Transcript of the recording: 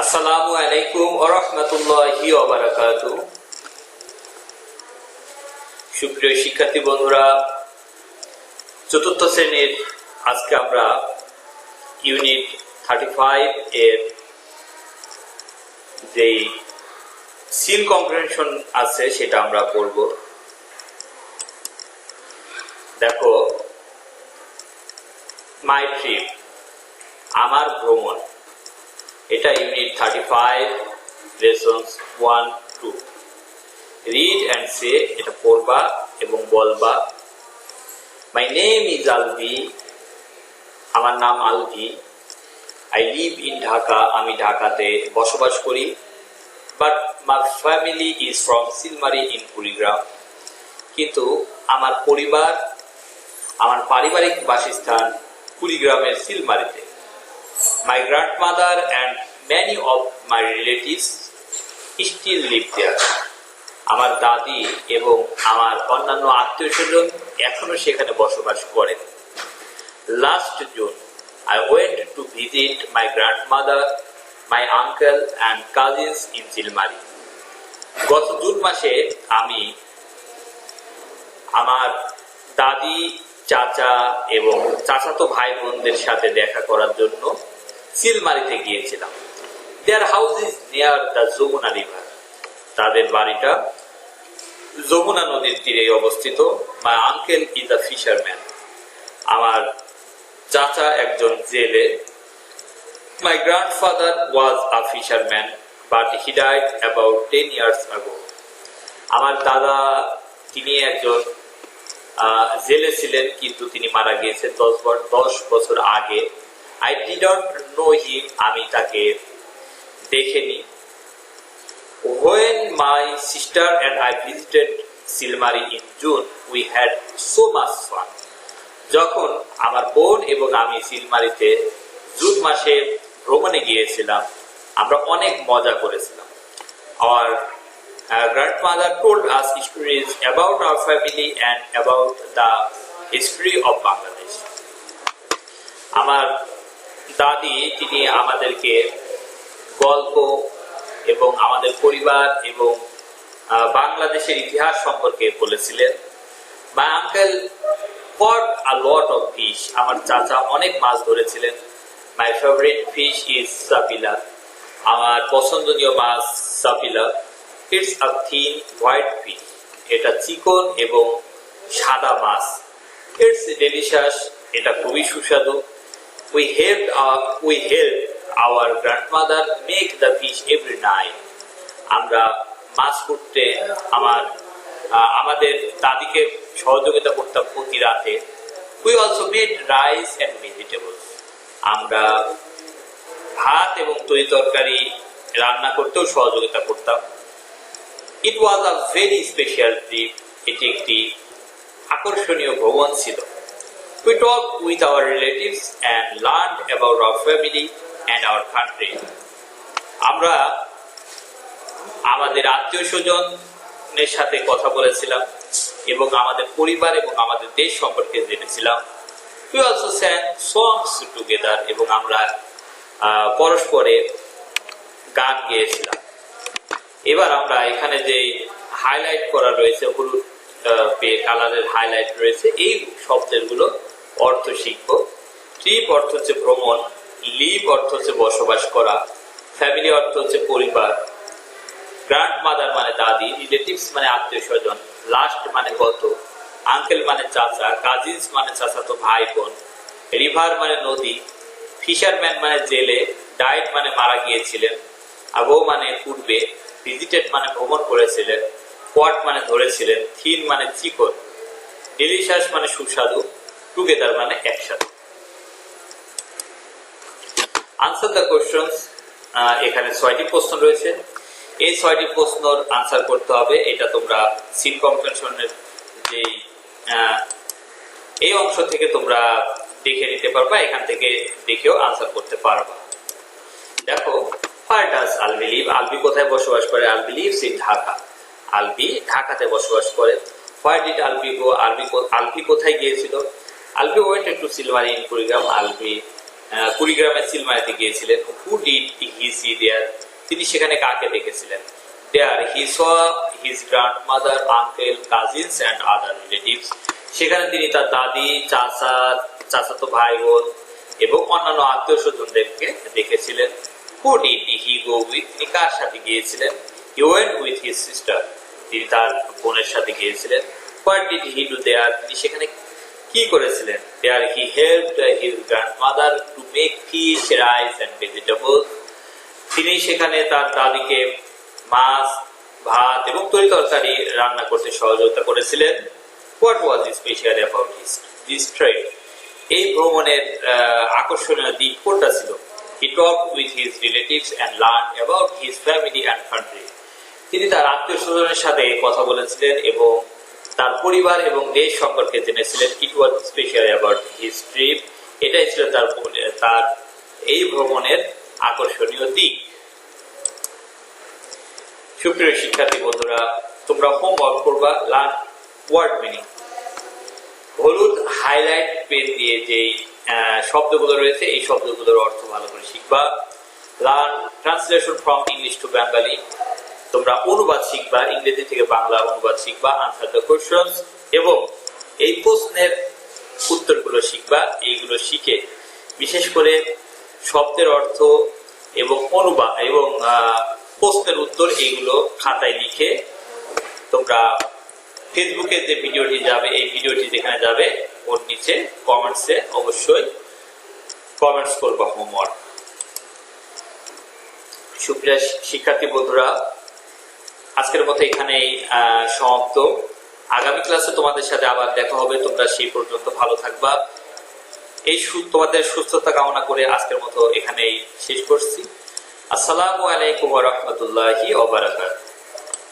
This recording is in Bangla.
আসসালামু আলাইকুম ওয়া রাহমাতুল্লাহি ওয়া বারাকাতুহু। সুপ্রিয় শিক্ষার্থী বন্ধুরা, চতুর্থ শ্রেণীর আজকে আমরা ইউনিট 35 এর যে সিন কম্প্রিহেনশন আছে সেটা আমরা পড়ব। দেখো, মাই ট্রিপ, আমার ভ্রমণ, এটা ইউনিট 35 লেসনস 1-2। রিড অ্যান্ড সে, এটা পড়বা এবং বলবা। মাই নেম ইজ আলভি, আমার নাম Alvi. I live in Dhaka, আমি ঢাকাতে বসবাস করি। But my family is from সিলমারি in Kurigram, কিন্তু আমার পরিবার, আমার পারিবারিক বাসস্থান কুড়িগ্রামের সিলমারিতে। My grandmother and many of my relatives still live there. আমার দাদি এবং আমার অন্যান্য আত্মীয়স্বজন এখনো সেখানে বসবাস করেন। Last June, I went to visit my grandmother, my uncle and cousins in Silmari. গত জুন মাসে আমি আমার দাদি, চাচা এবং চাচাতো ভাই বোনদের সাথে দেখা করার জন্য সিলমারিতে গিয়েছিলাম। There house is near the Jamuna river, তাদের বাড়িটা যমুনা নদীর তীরে অবস্থিত। My uncle is a fisherman, আমার চাচা একজন জেলে। My grandfather was a fisherman but he died about 10 years ago. আমার দাদা, তিনি একজন জেলে ছিলেন, কিন্তু তিনি মারা গিয়েছেন 10 বছর আগে। I didn't know him, আমি তাকে দেখিনি। When my sister and I visited Silmari in June, we had so much fun. যখন আমার বোন এবং আমি সিলমারিতে জুন মাসে ভ্রমণে গিয়েছিলাম, আমরা অনেক মজা করেছিলাম। Our grandmother told us stories about our family and about the history of Bangladesh. আমার দাদি, তিনি আমাদেরকে গল্প এবং আমাদের পরিবার এবং বাংলাদেশের ইতিহাস সম্পর্কে বলেছিলেন। My uncle caught a lot of fish, আমার চাচা অনেক মাছ ধরেছিলেন। My favourite fish is sapila, আমার পছন্দনীয় মাছ সাপিলা। It's a thin white fish, এটা চিকন এবং সাদা মাছ। ইটস ডেলিশিয়াস, এটা খুবই সুস্বাদু। We helped our grandmother make the fish every night. আমরা মাছ ধরতে আমাদের দাদিকে সহযোগিতা করতাম প্রতি রাতে। We also made rice and vegetables. আমরা ভাত এবং তরি তরকারি রান্না করতেও সহযোগিতা করতাম। It was a very special trip. এটি একটি আকর্ষণীয় ভ্রমণ ছিল। We talked with our relatives and learned about our family and our country. আমরা আমাদের আত্মীয়-স্বজনের সাথে কথা বলেছিলাম এবং আমাদের পরিবার এবং আমাদের দেশ সম্পর্কে জেনেছিলাম। We also sang songs together, এবং আমরা পরস্পরে গান গেয়েছিলাম। এবার আমরা এখানে যে হাইলাইট করা রয়েছে, হলুদ কালারের হাইলাইট রয়েছে, এই শব্দগুলো অর্থ শিখব। ট্রিপ অর্থ হচ্ছে ভ্রমণ, লিভ অর্থ হচ্ছে বসবাস করা, ফ্যামিলি অর্থ হচ্ছে পরিবার, গ্র্যান্ডমাদার মানে দাদি, রিলেটিভস মানে আত্মীয় স্বজন, লাস্ট মানে গত, আঙ্কেল মানে চাচা, কাজিনস মানে চাচাতো ভাই বোন, রিভার মানে নদী, ফিশারম্যান মানে জেলে, ডাইড মানে মারা গিয়েছিলেন, আগো মানে পূর্বে, ভিজিটেড মানে ভ্রমণ করেছিলেন, কোয়াট মানে ধরেছিলেন, থিন মানে চিকন, ডেলিশিয়াস মানে সুস্বাদু, টুগেদার মানে একসাথে। আনসার দ্য কোশ্চেনস, এখানে 6টি প্রশ্ন রয়েছে। এই 6টি প্রশ্নের আনসার করতে হবে। এটা তোমরা সিন কম্প্রিহেনশনের যে এই অংশ থেকে তোমরা দেখে নিতে পারবা, এখান থেকে দেখেও আনসার করতে পারবা। দেখো, where does Alvi live, Alvi কোথায় বসবাস করে? আলভি লিভস ইন ঢাকা, আলভি ঢাকাতে বসবাস করে। Where did Alvi go, Alvi কোথায় গিয়েছিল? Alvi went to Silmari in Kurigram, Alvi কুড়িগ্রামে সিলমারিতে গিয়েছিলেন। হু ডিড হি সি দেয়ার, তিনি সেখানে কাকে দেখেছিলেন? There he saw his grandmother, uncle, cousins and other relatives, সেখানে তিনি তার দাদি, চাচা, চাচাতো ভাই বোন এবং অন্যান্য আত্মীয় স্বজনদেরকে দেখেছিলেন। Who did he go with, তিনি কার সাথে গিয়েছিলেন? He went with his sister, তিনি তার বোনের সাথে গিয়েছিলেন। What did he do there, তিনি সেখানে কি করেছিলেন? There he helped his grandmother to make fish, rice and vegetables, তিনি সেখানে তার দাদিকে মাছ, ভাত এবং তরি তরকারি রান্না করতে সহযোগিতা করেছিলেন। What was special about this trip, এই ভ্রমণের আকর্ষণীয় দিক কোনটা ছিল? হি talked with his relatives and learn about his family and country, তিনি তার আত্মীয় স্বজনের সাথে কথা বলেছিলেন এবং তার পরিবার এবং দেশ সম্পর্কে জেনেছিলেন। ইট ওয়াজ স্পেশাল অ্যাবাউট হিজ ট্রিপ, এটাই ছিল তার এই ভ্রমণের আকর্ষণীয় দিক। সুপ্রিয় শিক্ষার্থী বন্ধুরা, তোমরা হোমওয়ার্ক করবা লার্ন ওয়ার্ড মিনিং। হলুদ হাইলাইট পেন দিয়ে যে শব্দগুলো রয়েছে এই শব্দগুলোর অর্থ ভালো করে শিখবা। Learn translation from English to Bengali, তোমরা অনুবাদ শিখবা, ইংরেজি থেকে বাংলা অনুবাদ শিখবা। আনসার দ্য কোশ্চেনস, এবং এই প্রশ্নের উত্তরগুলো শিখবা। এইগুলো শিখে বিশেষ করে শব্দের অর্থ এবং অনুবাদ এবং প্রশ্নের উত্তর এইগুলো খাতায় লিখে তোমরা ফেসবুকে যে ভিডিওটি যাবে, এই ভিডিওটি যেখানে যাবে ওর নিচে কমেন্টসে অবশ্যই কমেন্টস করবা হোমওয়ার্ক। সুপ্রিয় শিক্ষার্থী বন্ধুরা, আজকের মতো এখানেই সমাপ্ত। আগামী ক্লাসে তোমাদের সাথে আবার দেখা হবে। তোমরা সেই পর্যন্ত ভালো থাকবা। এই তোমাদের সুস্থতা কামনা করে আজকের মতো এখানেই শেষ করছি। আসসালামু আলাইকুম ওয়া রাহমাতুল্লাহি ওয়া বারাকাতুহু।